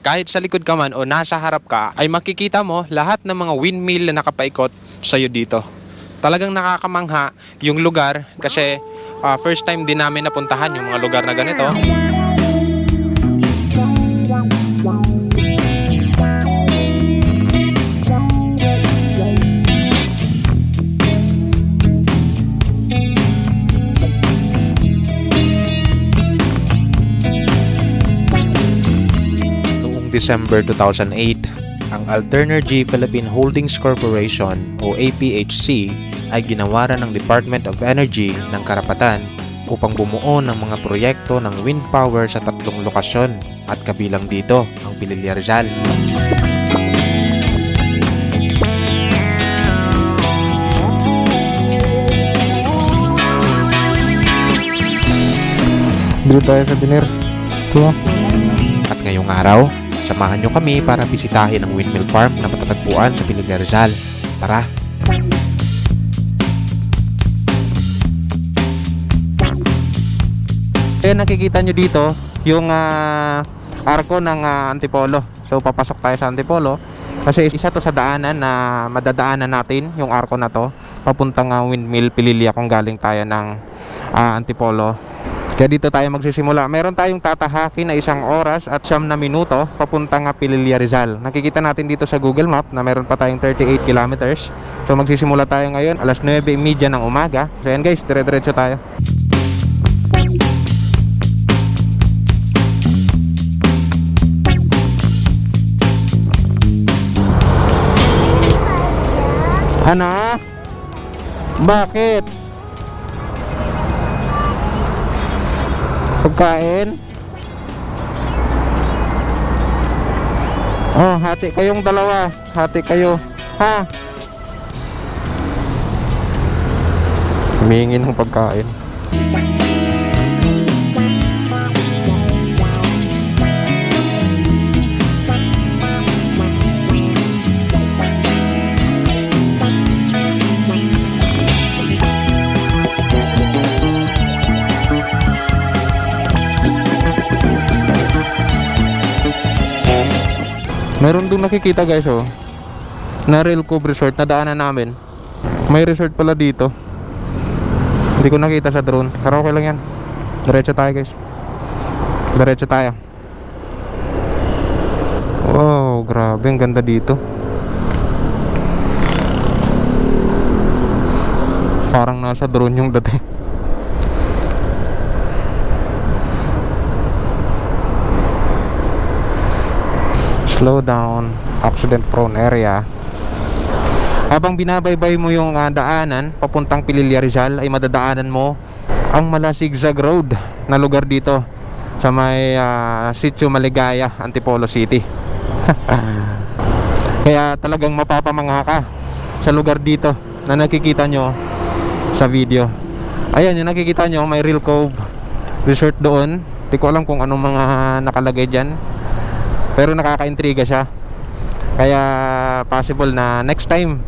kahit sa likod ka man o nasa harap ka, ay makikita mo lahat ng mga windmill na nakapaikot sa'yo dito. Talagang nakakamangha yung lugar kasi first time din namin napuntahan yung mga lugar na ganito. December 2008, ang Alternergy Philippine Holdings Corporation o APHC ay ginawaran ng Department of Energy ng karapatan upang bumuo ng mga proyekto ng wind power sa 3 lokasyon at kabilang dito ang Pililla Rizal. Dito tayo sa Biner. Ito. At ngayong araw, samahan nyo kami para bisitahin ang windmill farm na matatagpuan sa Pililla Rizal. Tara! Kaya nakikita nyo dito yung arko ng Antipolo. So papasok tayo sa Antipolo kasi isa to sa daanan na madadaanan natin, yung arko na to papuntang windmill Pililla kung galing tayo ng Antipolo. Kaya dito tayo magsisimula. Meron tayong tatahakin na 1 oras at 9 na minuto papuntang Pililla Rizal. Nakikita natin dito sa Google Map na meron pa tayong 38 kilometers. So magsisimula tayo ngayon alas 9:30 ng umaga. So yan guys, dire-diretso tayo. Ano? Bakit? Pagkain? Oh, hati kayong dalawa. Hati kayo. Ha? Humingi ng pagkain. Meron doon nakikita guys na Rail Cove Resort na daanan namin. May resort pala dito. Hindi ko nakita sa drone. Pero okay lang yan. Diretso tayo guys. Diretso tayo. Wow, grabe, ang ganda dito. Parang nasa drone yung dating. Slow down, accident prone area. Habang binabaybay mo yung daanan papuntang Pililla Rizal ay madadaanan mo ang Malazigzag Road na lugar dito sa may Sitio Maligaya, Antipolo City. Kaya talagang mapapamangha ka sa lugar dito na nakikita nyo sa video. Ayan, yung nakikita nyo, may Rail Cove Resort doon. Hindi ko alam kung anong mga nakalagay dyan, pero nakaka-intriga siya. Kaya possible na next time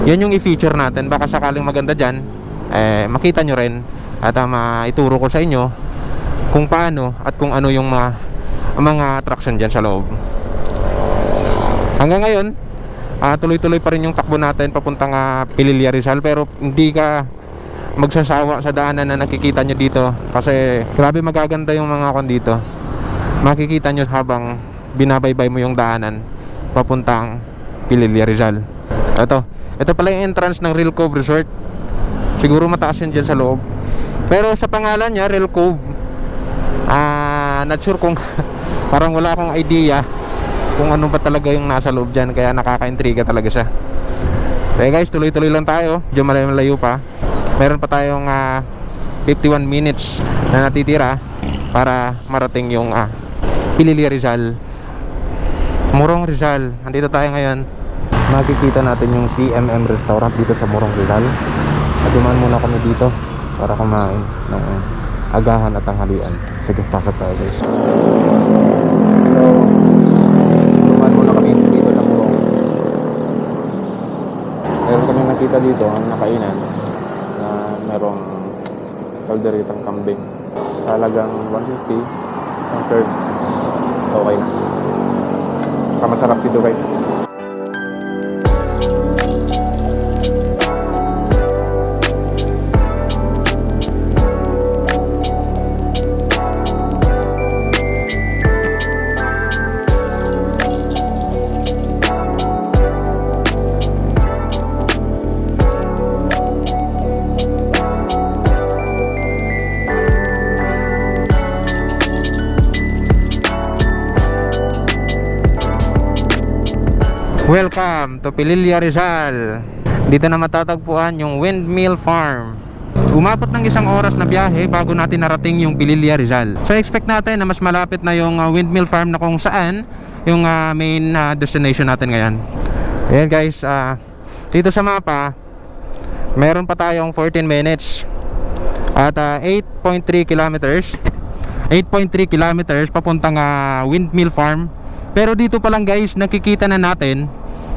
yan yung i-feature natin. Baka sakaling maganda dyan, makita nyo rin at maituro ko sa inyo kung paano at kung ano yung mga attraction dyan sa loob. Hanggang ngayon, tuloy-tuloy pa rin yung takbo natin papuntang Pililla Rizal. Pero hindi ka magsasawa sa daanan na nakikita nyo dito, kasi grabe magaganda yung mga kon dito. Makikita nyo habang binabaybay mo yung daanan papuntang Pililla Rizal. Ito pala yung entrance ng Rail Cove Resort. Siguro mataas yun dyan sa loob, pero sa pangalan niya Rail Cove, not sure kung parang wala akong idea kung ano ba talaga yung nasa loob dyan. Kaya nakaka-intriga talaga siya. Kaya guys, tuloy-tuloy lang tayo. Medyo malayo pa. Meron pa tayong 51 minutes na natitira para marating yung Pililla Rizal, Morong Rizal. Andito tayo ngayon. Makikita natin yung CMM Restaurant dito sa Morong Rizal. At dumaan muna kami dito para kumain ng agahan at tanghalian. Sige, pasok tayo guys. So, dumaan muna kami dito sa Morong. Meron kami nakita dito ang nakainan na merong kalderitang kambing. Talagang 150 ang serve. Okay na. masarap dito guys. Welcome to Pililla, Rizal. Dito na matatagpuan yung Windmill Farm. Umabot ng 1 oras na biyahe bago natin narating yung Pililla, Rizal. So expect natin na mas malapit na yung Windmill Farm na kung saan yung main destination natin ngayon. Ayan guys, dito sa mapa meron pa tayong 14 minutes at 8.3 kilometers 8.3 kilometers papuntang Windmill Farm. Pero dito pa lang guys, nakikita na natin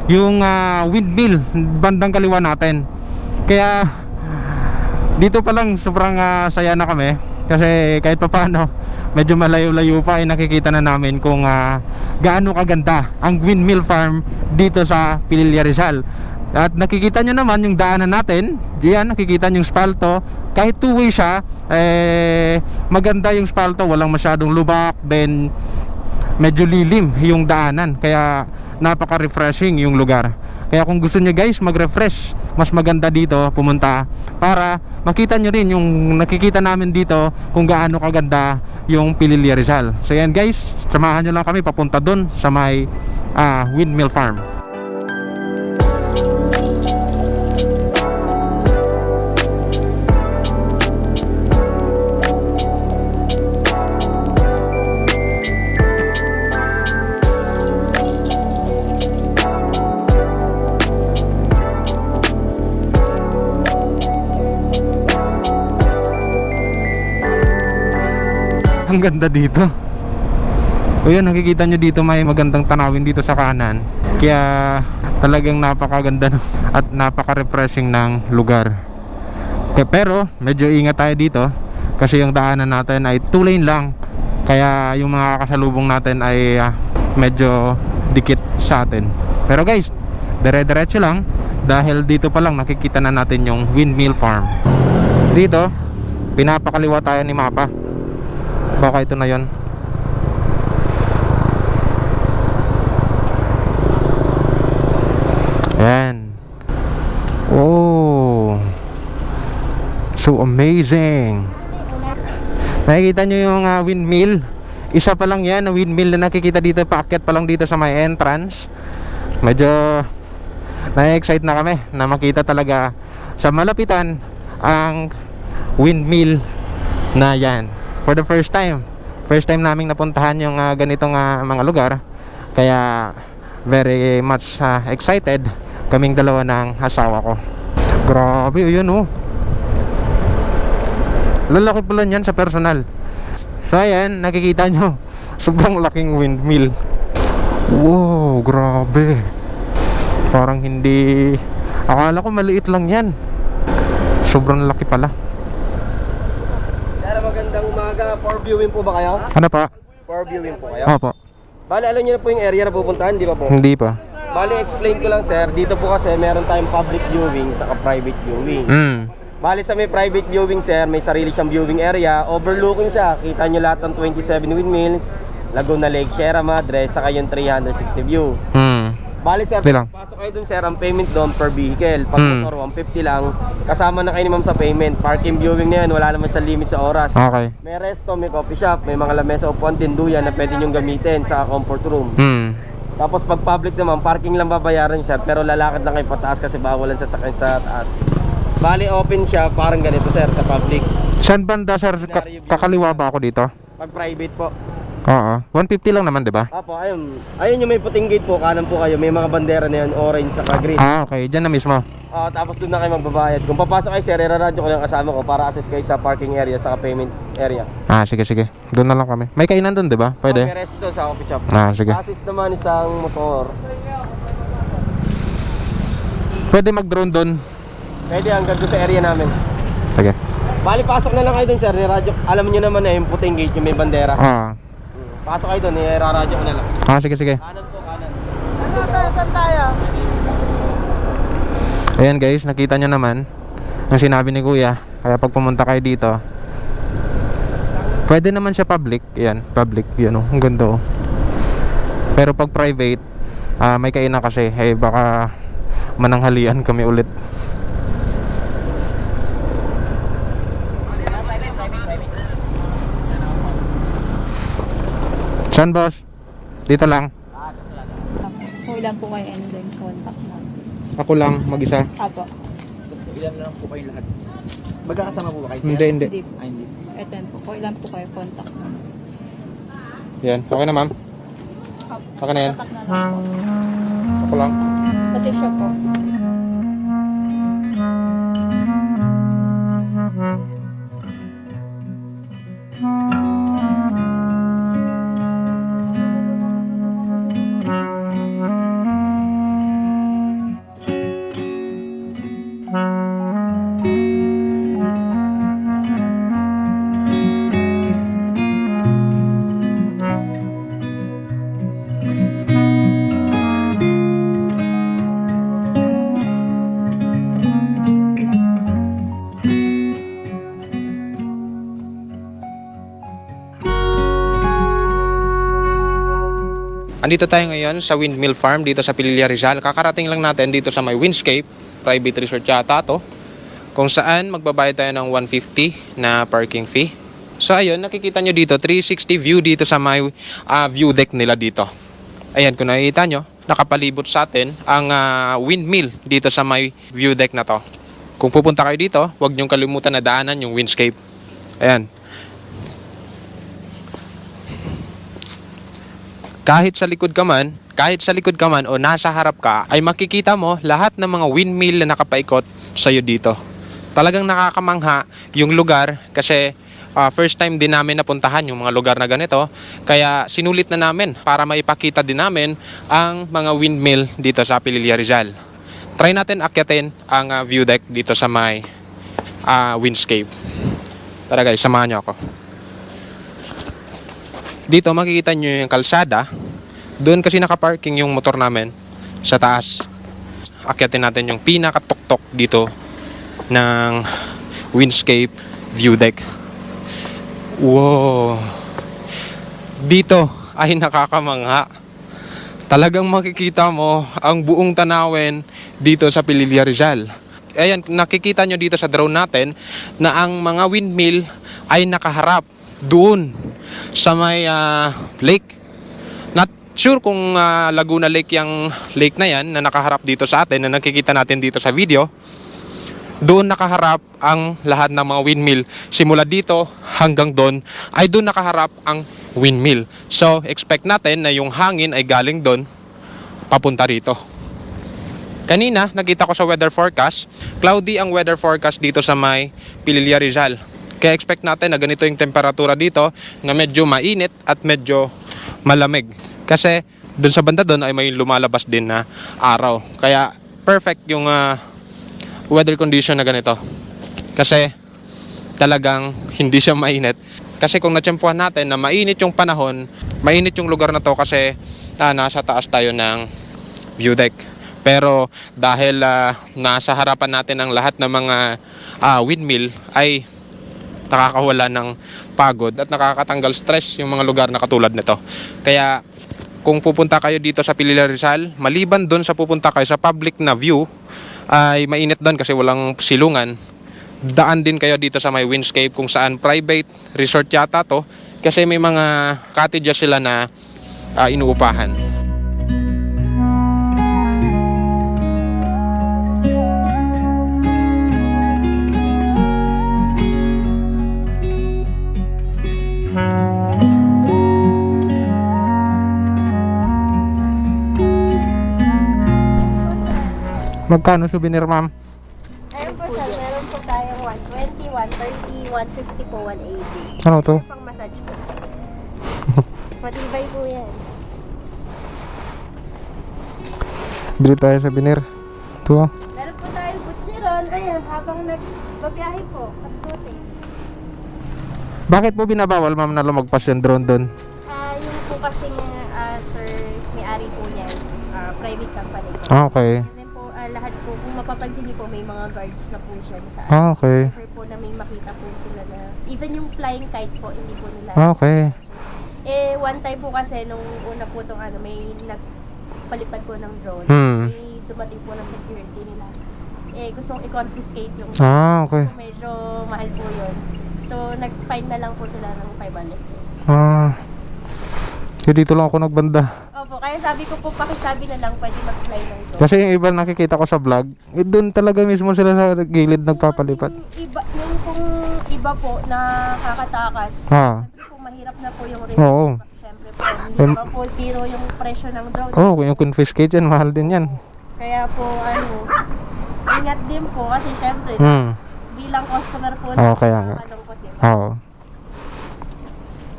yung windmill bandang kaliwa natin. Kaya dito pa lang sobrang saya na kami. Kasi kahit pa paano, medyo malayo-layo pa ay nakikita na namin kung gaano kaganda ang Windmill Farm dito sa Pililla, Rizal. At nakikita nyo naman yung daanan natin. Diyan, nakikita nyo yung spalto. Kahit two-way siya, maganda yung spalto. Walang masyadong lubak. Then medyo lilim yung daanan, kaya napaka-refreshing yung lugar. Kaya kung gusto niyo guys mag-refresh, mas maganda dito pumunta para makita nyo rin yung nakikita namin dito kung gaano kaganda yung Pililla, Rizal. So yan guys, samahan nyo lang kami papunta dun sa may Windmill Farm. Ang ganda dito. O yan, nakikita nyo dito may magandang tanawin dito sa kanan. Kaya talagang napakaganda at napaka-refreshing ng lugar. Pero medyo ingat tayo dito kasi yung daanan natin ay 2 lane lang. Kaya yung mga kasalubong natin ay medyo dikit sa atin. Pero guys, dire-diretso lang dahil dito pa lang nakikita na natin yung Windmill Farm. Dito, pinapakaliwa tayo ni mapa. Baka ito na yon. Ayan. Oh, so amazing. Nakikita nyo yung windmill. Isa pa lang yan na windmill na nakikita dito. Paakyat pa lang dito sa may entrance. Medyo na-excite na kami na makita talaga sa malapitan ang windmill na yan. For the first time naming napuntahan yung ganitong mga lugar. Kaya very much excited kaming dalawa ng asawa ko. Grabe, yun oh. Lalaki pala niyan sa personal. So ayan, nakikita nyo, sobrang laking windmill. Wow, grabe. Parang hindi, akala ko maliit lang yan. Sobrang laki pala. Magandang umaga. For viewing po ba kayo? Ano pa? For viewing po kayo? Opo. Bali, alam niyo na po yung area na pupuntahan, di ba po? Hindi pa. Bali, explain ko lang sir. Dito po kasi meron tayong public viewing saka private viewing. Bali sa may private viewing sir, may sarili siyang viewing area. Overlooking siya. Kita nyo lahat ng 27 windmills, Laguna Lake, Sierra Madre, saka yung 360 view. Bali sir, pasok kayo dun sir, ang payment doon per vehicle. Pag motor, 150 lang. Kasama na kayo ni ma'am sa payment. Parking viewing na yan, wala naman siyang limit sa oras. Okay. May resto, may coffee shop, may mga lamesa upuan, tinduyan na pwede nyong gamitin sa comfort room. Tapos pag public naman, parking lang babayaran siya, pero lalakad lang kayo pataas kasi bawalan sa sakyan sa taas. Bali open siya, parang ganito sir, sa public. Saan banda sir? Kakaliwa ba ako dito? Pag private po. Oo. 150 lang naman, di ba? Apo, ayun. Ayun yung may puting gate po, kanan po kayo. May mga bandera na yan, orange saka green. Okay. Diyan na mismo. Tapos doon na kayo magbabayad. Kung papasok kayo sir, iraradyo ko lang kasama ko para assess kayo sa parking area saka payment area. Sige, sige. Doon na lang kami. May kainan doon, di ba? Pwede? May resto sa coffee shop. Sige. Assist naman isang motor. Pwede mag-drone doon. Pwede hanggang doon sa area namin. Sige. Bali, pasok na lang kayo doon sir, niradyo. Alam niyo naman na yung puting gate, yung may bandera. Pasok kayo doon, iraradyo ko na lang. Sige, sige. Kanan po, kanan. Saan tayo? Ayan guys, nakita nyo naman ang sinabi ni Kuya. Kaya pag pumunta kayo dito, pwede naman siya public. Ayan, public. Yan oh, ang ganda oh. Pero pag private, may kainan kasi. Baka mananghalian kami ulit. Saan boss? Dito lang. Kung ilan po kayo and then contact mo. Ako lang, mag-isa. Apo. Tapos kung ilan lang po kayo lahat. Magkakasama po ba kayo? Hindi, hindi. Hindi po. Ay, hindi. Ito yan po. Kung ilan po kayo contact mo. Yan, okay na ma'am. Okay na yan. Contact na lang po. Ako lang. Pati siya po. Andito tayo ngayon sa Windmill Farm dito sa Pililla Rizal. Kakarating lang natin dito sa may Windscape Private Resort yata to, kung saan magbabayad tayo ng 150 na parking fee. So ayun, nakikita nyo dito 360 view dito sa may view deck nila dito. Ayan, kung nakikita nyo, nakapalibot sa atin ang windmill dito sa may view deck na to. Kung pupunta kayo dito, huwag nyong kalimutan na daanan yung Windscape. Ayan. Kahit sa likod ka man o nasa harap ka, ay makikita mo lahat ng mga windmill na nakapaikot sa'yo dito. Talagang nakakamangha yung lugar kasi first time din namin napuntahan yung mga lugar na ganito. Kaya sinulit na namin para maipakita din namin ang mga windmill dito sa Pililla Rizal. Try natin akyatin ang view deck dito sa may Windscape. Tara guys, samahan nyo ako. Dito makikita nyo yung kalsada. Doon kasi nakaparking yung motor namin sa taas. Akyatin natin yung pinakatuktok dito ng Windscape view deck. Wow! Dito ay nakakamangha. Talagang makikita mo ang buong tanawin dito sa Pililla Rizal. Ayan, nakikita nyo dito sa drone natin na ang mga windmill ay nakaharap doon sa may lake. Not sure kung Laguna Lake yung lake na yan na nakaharap dito sa atin, na nakikita natin dito sa video. Doon nakaharap ang lahat ng mga windmill. Simula dito hanggang doon ay doon nakaharap ang windmill. So expect natin na yung hangin ay galing doon papunta rito. Kanina nakita ko sa weather forecast, cloudy ang weather forecast dito sa may Pililla Rizal. Kaya expect natin na ganito yung temperatura dito, na medyo mainit at medyo malamig. Kasi doon sa banda doon ay may lumalabas din na araw. Kaya perfect yung weather condition na ganito. Kasi talagang hindi siya mainit. Kasi kung natsyempuhan natin na mainit yung panahon, mainit yung lugar na to kasi nasa taas tayo ng view deck. Pero dahil nasa harapan natin ang lahat ng mga windmill, ay nakakawala ng pagod at nakakatanggal stress yung mga lugar na katulad nito. Kaya kung pupunta kayo dito sa Pililla Rizal, maliban doon sa pupunta kayo sa public na view, ay mainit doon kasi walang silungan, daan din kayo dito sa may Windscape kung saan private resort yata to, kasi may mga cottages sila na inuupahan. Magkano souvenir, ma'am? Ayun po sir, meron po tayong 120, 130, 150 po, 180. Ano to? Pang massage po. Matibay po yan. Bili tayo souvenir. Ito. Meron po tayong butsiron. Ayun, habang nagbabiyahe po, pagkote. Bakit po binabawal, ma'am, na lumagpas yung drone doon? Yun po kasi sir, may-ari po yan. private company. Okay. And then po, lahat po, kung mapapansin niyo po, may mga guards na po siya sa Okay. prefer po na may makita po sila na, even yung flying kite po, hindi po nila. Okay. One time po kasi, nung una po itong may nagpalipad po ng drone, may dumating po ng security nila. Gustong i-confiscate yung Okay. so, medyo mahal po yun. So, nag-fine na lang po sila ng 500 pesos. Kaya dito lang ako nagbanda. Opo, kaya sabi ko po, pakisabi na lang, pwede mag-fly ng drone. Kasi yung iba nakikita ko sa vlog, doon talaga mismo sila sa gilid nagpapalipad. Yung kung iba po na kakatakas, siyempre po mahirap na po yung risk. Oo. Siyempre po, hindi pa po biro yung presyo ng drone. Kung yung confiscate yan, mahal din yan. Kaya po, ingat din po kasi siyempre, bilang customer po kaya nga. malungkot yun. Oo.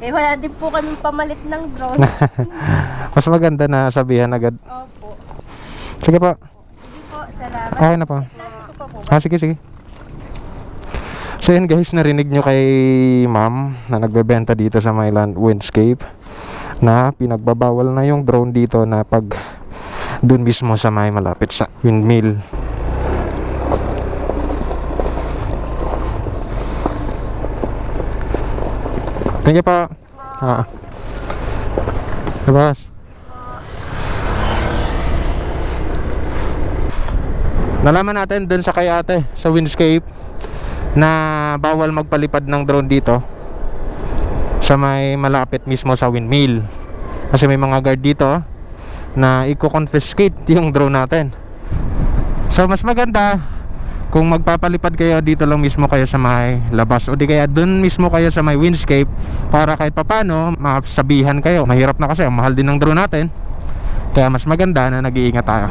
Wala din po kami pamalit ng drone. Mas maganda na sabihan agad. Opo. Sige po. Sige po, salamat. Okay na po. Klase ko pa po. Sige. So yun guys, narinig nyo kay ma'am na nagbebenta dito sa Myland Windscape na pinagbabawal na yung drone dito na pag dun mismo sa may malapit sa windmill. Thank you po. Labas. Nalaman natin dun sa kay ate sa Windscape na bawal magpalipad ng drone dito sa may malapit mismo sa windmill kasi may mga guard dito na i-confiscate yung drone natin. So mas maganda kung magpapalipad kayo dito lang mismo kayo sa may labas o di kaya dun mismo kayo sa may Windscape para kahit papano masabihan kayo. Mahirap na kasi, ang mahal din ng drone natin, kaya mas maganda na nag-iingat tayo.